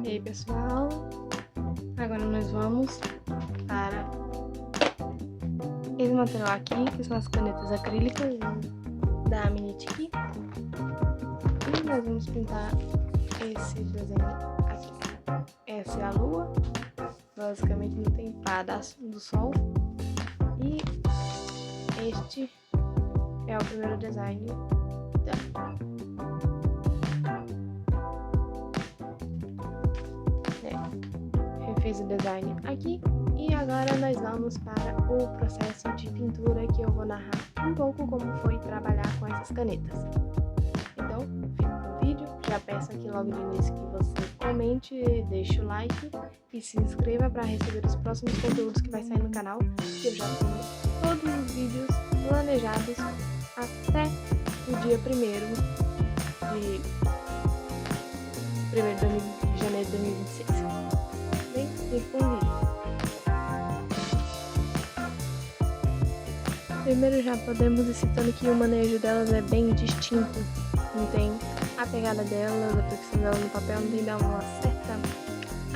E aí, pessoal, agora nós vamos para esse material aqui, que são as canetas acrílicas da Minitiki. E nós vamos pintar esse desenho aqui. Essa é a lua, basicamente não tem pedaço do sol. E este é o primeiro design dela. Eu fiz o design aqui e agora nós vamos para o processo de pintura, que eu vou narrar um pouco como foi trabalhar com essas canetas. Então, fica com o vídeo. Já peço aqui logo no início que você comente, deixe o like e se inscreva para receber os próximos conteúdos que vai sair no canal, que eu já tenho todos os vídeos planejados até o dia 1º de janeiro de 2026. Bem, fica com o vídeo. Primeiro já podemos ir citando que o manejo delas é bem distinto. Não tem a pegada delas, a flexão dela no papel, não tem dar uma certa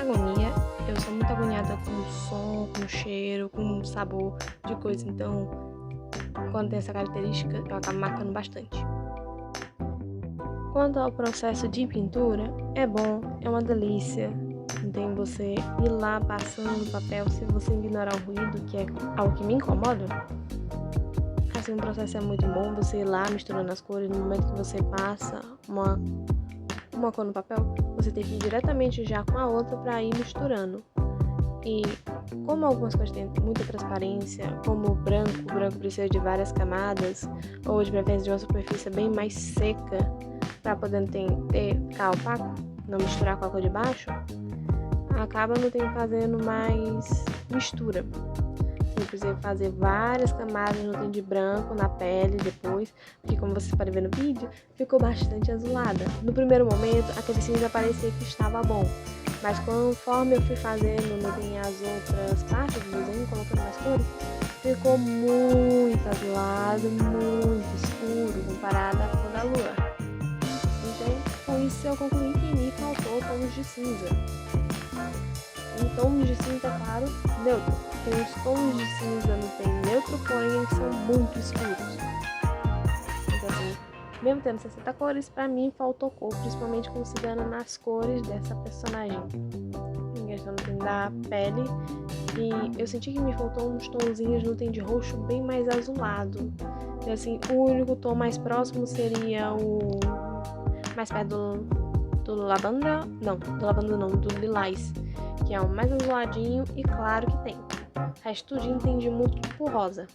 agonia. Eu sou muito agoniada com o som, com o cheiro, com o sabor de coisa, então quando tem essa característica eu acabo marcando bastante. Quanto ao processo de pintura, é bom, é uma delícia. Tem você ir lá passando o papel, se você ignorar o ruído, que é algo que me incomoda. Assim, o processo é muito bom, você ir lá misturando as cores. No momento que você passa uma cor no papel, você tem que ir diretamente já com a outra para ir misturando. E como algumas cores têm muita transparência, como o branco precisa de várias camadas, ou de preferência de uma superfície bem mais seca para poder ficar opaco, não misturar com a cor de baixo, acaba não tem fazendo mais mistura. Você precisa fazer várias camadas, não tem de branco na pele depois, porque como vocês podem ver no vídeo, ficou bastante azulada. No primeiro momento, aquele cinza parecia que estava bom, mas conforme eu fui fazendo, não tem as outras partes do desenho, colocando mais cores, ficou muito azulado, muito escuro comparado à cor da lua. Então, com isso eu concluí que me faltou tons de cinza. Em tons de cinza claro, neutro. Porque os tons de cinza não tem neutro, porém eles são muito escuros. Então assim, mesmo tendo 60 cores, pra mim faltou cor, principalmente considerando nas cores dessa personagem. Em questão da pele. E eu senti que me faltou uns tonzinhos no tom de roxo bem mais azulado. E assim, o único tom mais próximo seria o mais perto do lavanda, do lilás, que é o mais azuladinho e claro que tem. O resto tudinho tem de muito pro rosa.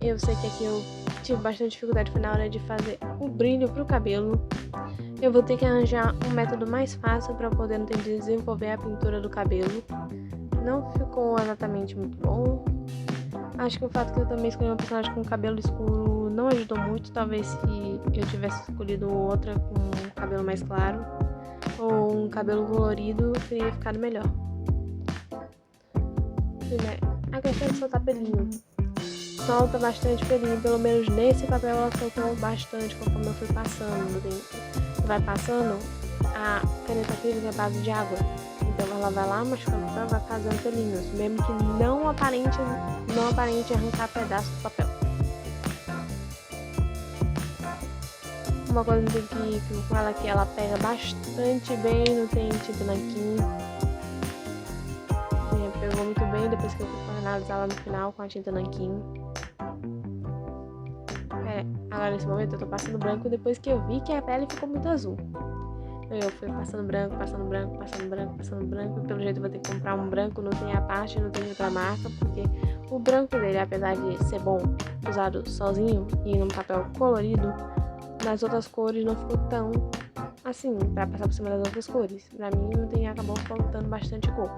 Eu sei que aqui eu tive bastante dificuldade na hora de fazer o brilho pro cabelo. Eu vou ter que arranjar um método mais fácil para poder desenvolver a pintura do cabelo. Não ficou exatamente muito bom. Acho que o fato que eu também escolhi uma personagem com cabelo escuro não ajudou muito. Talvez se eu tivesse escolhido outra com cabelo mais claro ou um cabelo colorido, teria ficado melhor. A questão de soltar pelinho. Solta bastante pelinho, pelo menos nesse papel ela soltou bastante conforme eu fui passando. Vai passando, a caneta acrílica é base de água. Então ela vai lá machucando o papel, vai fazendo pelinhos, mesmo que não aparente arrancar pedaço do papel. Uma coisa que com ela que ela pega bastante bem, não tem tinta nanquim. Pegou muito bem depois que eu fui finalizar ela no final com a tinta nanquim. Agora nesse momento eu tô passando branco depois que eu vi que a pele ficou muito azul. Eu fui passando branco, e pelo jeito eu vou ter que comprar um branco, não tem a parte, não tem outra marca, porque o branco dele, apesar de ser bom usado sozinho e num papel colorido, nas outras cores não ficou tão assim, pra passar por cima das outras cores. Pra mim acabou faltando bastante cor.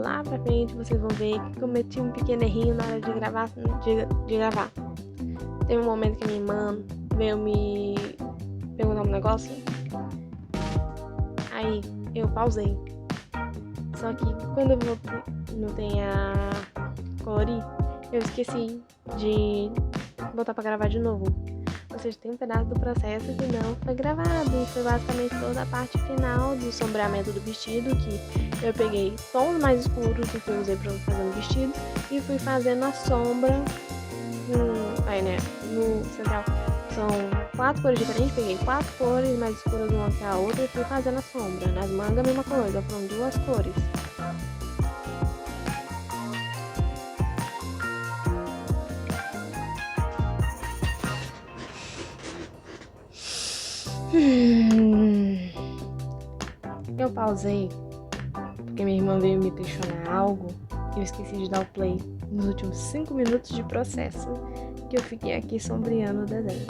Lá pra frente vocês vão ver que cometi um pequeno errinho na hora de gravar. Teve um momento que minha irmã veio me perguntar um negócio, aí eu pausei. Só que quando eu não tenho a colorir, eu esqueci de botar pra gravar de novo. Ou seja, tem um pedaço do processo que não foi gravado. E foi basicamente toda a parte final do sombreamento do vestido, que eu peguei tons mais escuros do que eu usei pra fazer no vestido e fui fazendo a sombra no central. São 4 cores diferentes, peguei 4 cores mais escuras uma que a outra e fui fazendo a sombra. Nas mangas a mesma coisa, foram 2 cores. Eu pausei porque minha irmã veio me questionar algo e eu esqueci de dar o play nos últimos 5 minutos de processo que eu fiquei aqui sombreando o desenho.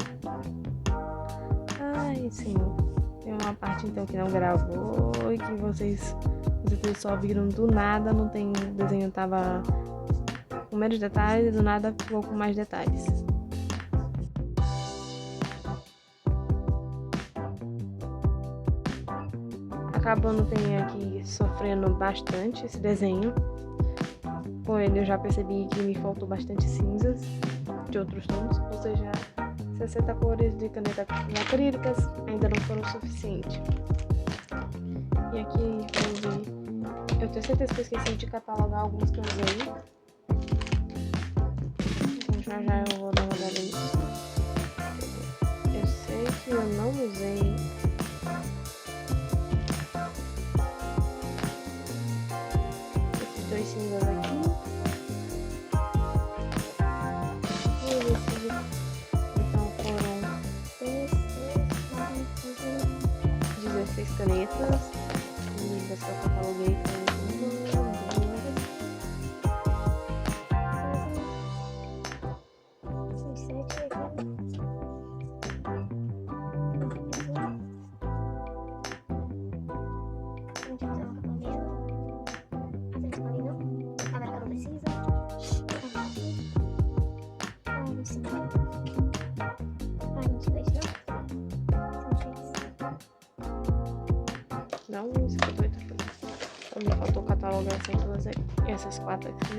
Ai, senhor. Tem uma parte então que não gravou e que vocês só viram do nada, não tem. O desenho tava com menos detalhes e do nada ficou com mais detalhes. Acabando tem aqui sofrendo bastante esse desenho. Com ele eu já percebi que me faltou bastante cinzas de outros tons, ou seja, 60 cores de caneta acrílicas ainda não foram suficientes. E aqui, vamos ver, eu tenho certeza que eu esqueci de catalogar alguns que eu usei. Então já eu vou dar uma olhada nisso. Eu sei que eu não usei esses 2 cinzas aqui. Então foram 16 canetas. E dessa que eu cataloguei foi 1, 2, não, isso que eu tô doido. Então me faltou catalogar essas 4 aqui.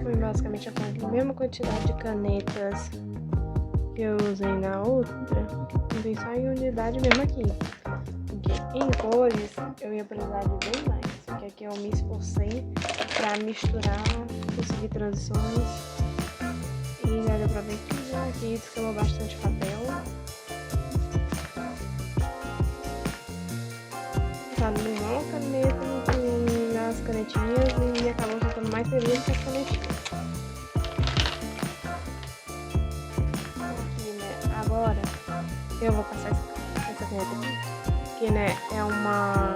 Foi basicamente a mesma quantidade de canetas que eu usei na outra. Usei só em unidade mesmo aqui. Porque em cores eu ia precisar de bem mais. Porque aqui eu me esforcei pra misturar, conseguir transições. E já deu pra ver que já aqui descamou bastante papel. Tá no uma caneta nas canetinhas e acabou ficando mais feliz com as canetinhas. Aqui, né? Agora eu vou passar essa caneta aqui. Que, né, é uma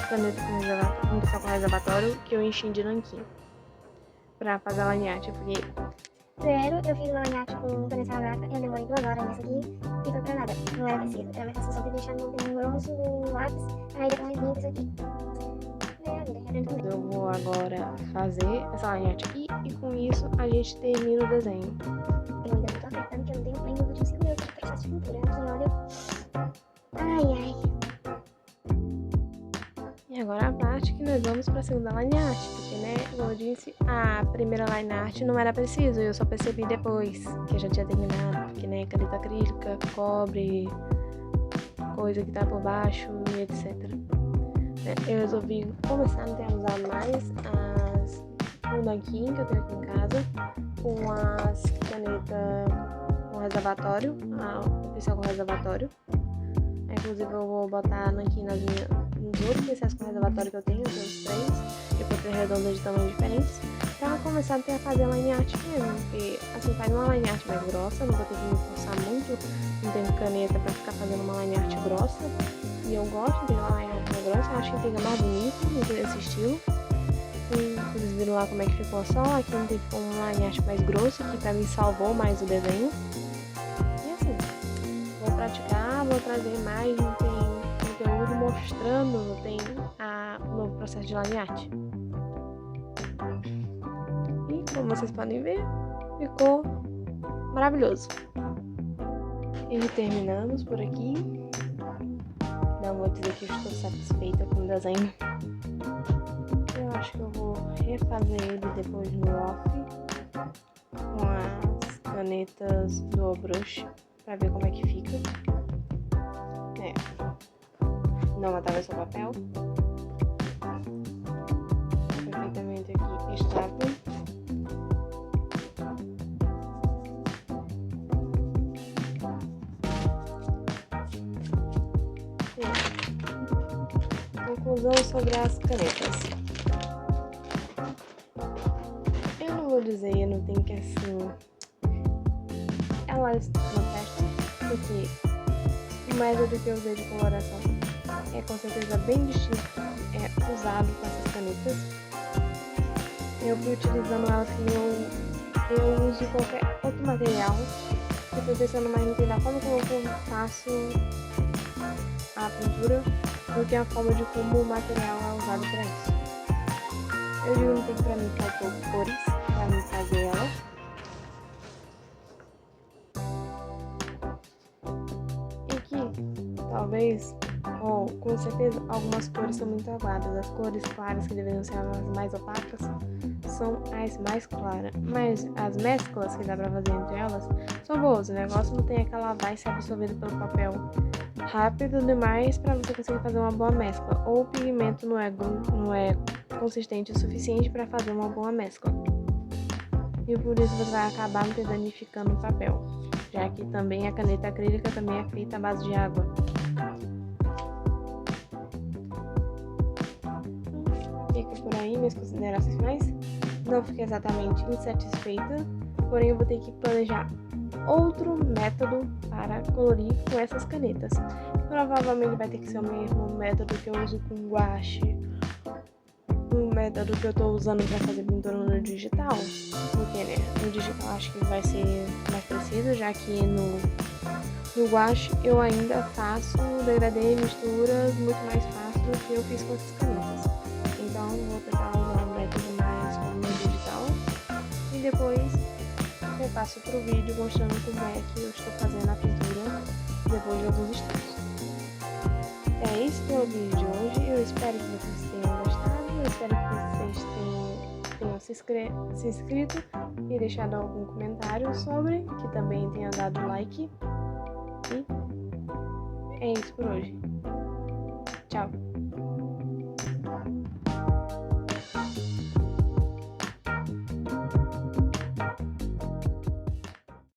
caneta com reservatório que eu enchi de nanquim pra fazer a laneate. Eu fiquei... Primeiro, eu fiz uma laneate com caneta holográfica, eu demorei 2 horas nessa aqui e foi pra nada, não era preciso. Era mais fácil só deixar no grosso, no lápis, aí depois limpa isso aqui. Eu vou agora fazer essa laneate aqui e com isso a gente termina o desenho. Eu ainda não tô apertando que eu não tenho play nos últimos 5 minutos de processo de pintura. Aqui, olha. Ai. E agora a parte que nós vamos pra segunda line art, porque, né, como eu disse, a primeira line art não era preciso, eu só percebi depois que eu já tinha terminado, porque, né, caneta acrílica, cobre, coisa que tá por baixo e etc. Eu resolvi começar a usar mais o nanquim que eu tenho aqui em casa, com as canetas com reservatório, o pincel com reservatório. Inclusive eu vou botar nanquim nos outros pincéis com reservatório que eu tenho 3, depois 3 redondas de tamanho diferentes, pra começar a fazer a line art mesmo, porque assim faz uma line art mais grossa, não vou ter que me forçar muito, não tenho caneta pra ficar fazendo uma line art grossa, e eu gosto de ter uma line art mais grossa, eu acho que fica mais bonito nesse estilo. E vocês viram lá como é que ficou só, aqui não tem uma line art mais grossa, que pra mim salvou mais o desenho. E assim, vou praticar, vou trazer mais, não tem conteúdo mostrando, tem o novo processo de line art. E como vocês podem ver, ficou maravilhoso. E terminamos por aqui. Não vou dizer que estou satisfeita com o desenho. Eu acho que eu vou refazer ele depois no off com as canetas do brush pra ver como é que fica. Não atravessa o papel. Perfeitamente aqui estável. Conclusão sobre as canetas. Eu não vou dizer, não tem que assim. Elas não prestam, porque o método que eu usei de coloração é com certeza bem distinto, usado com essas canetas. Eu fui utilizando elas que eu uso qualquer outro material. Eu tô pensando mais no que da forma como eu faço a pintura do que a forma de como o material é usado para isso. Eu digo que pra mim faltou cores pra mim fazer ela. E que talvez, ou com certeza, algumas cores são muito aguadas. As cores claras, que deveriam ser as mais opacas, são as mais claras. Mas as mesclas que dá pra fazer entre elas são boas. O negócio não tem aquela vai ser absorvida pelo papel rápido demais para você conseguir fazer uma boa mescla, ou o pigmento não é consistente o suficiente para fazer uma boa mescla, e por isso você vai acabar não danificando o papel, já que também a caneta acrílica também é feita à base de água. Fica por aí minhas considerações finais. Não fiquei exatamente insatisfeita, porém eu vou ter que planejar outro método para colorir com essas canetas. Provavelmente vai ter que ser o mesmo método que eu uso com guache, o método que eu tô usando para fazer pintura no digital, porque no digital acho que vai ser mais preciso, já que no guache eu ainda faço degradê e misturas muito mais fácil do que eu fiz com essas canetas. Então vou tentar usar um método mais como no digital e depois eu passo pro vídeo mostrando como é que eu estou fazendo a pintura depois de alguns estudos. É isso que é o vídeo de hoje. Eu espero que vocês tenham gostado. Eu espero que vocês tenham se inscrito e deixado algum comentário sobre, que também tenha dado like. E é isso por hoje. Tchau!